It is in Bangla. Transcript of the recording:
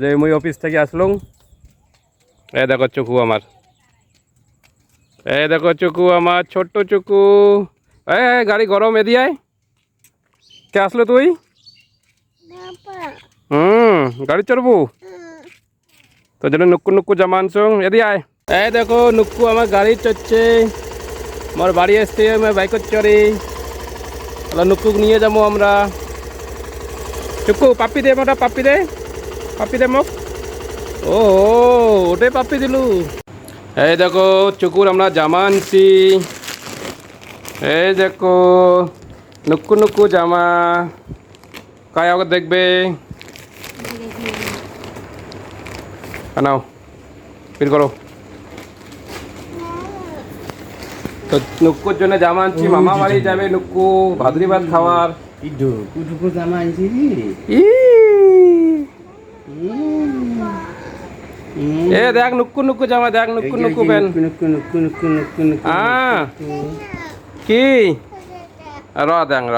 যে মুই অফিস থেকে আসলুম। এই দেখো চুকু আমার, এই দেখো চুকু আমার, ছোট্ট চুকু। গাড়ি গরম এদিয়ায় কে আসলো তুই? গাড়ি চড়বু তোর জন্য নুক্কু নুক্কু জামা আনছো, এদি আয়। এই দেখো নুক্কু আমার গাড়ি চড়ছে, আমার বাড়ি আসতে আমি বাইকের চড়ে। তাহলে নুক্কু নিয়ে যাবো আমরা। চুকু পাপ্পি দে, মোটা পাপ্পি দে, পাপ্পি দে মোক। ও ওটাই পাপ্পি দিলু। এই দেখো চুকুর আমরা জামা আনছি। এই দেখো নুক্কু নুক্কু জামা, কায় আগে দেখবে নাও বের করো। তো নুক্কুর জন্য জামা আনছি, মামা বাড়ি যাবে নুক্কু ভাদুরি ভাত খাওয়ার। জামা আনছি। এ দেখ নুক্কু নুক্কু জামা, দেখ নুক্কু নুক্কু প্যান্ট। কি র দেখ র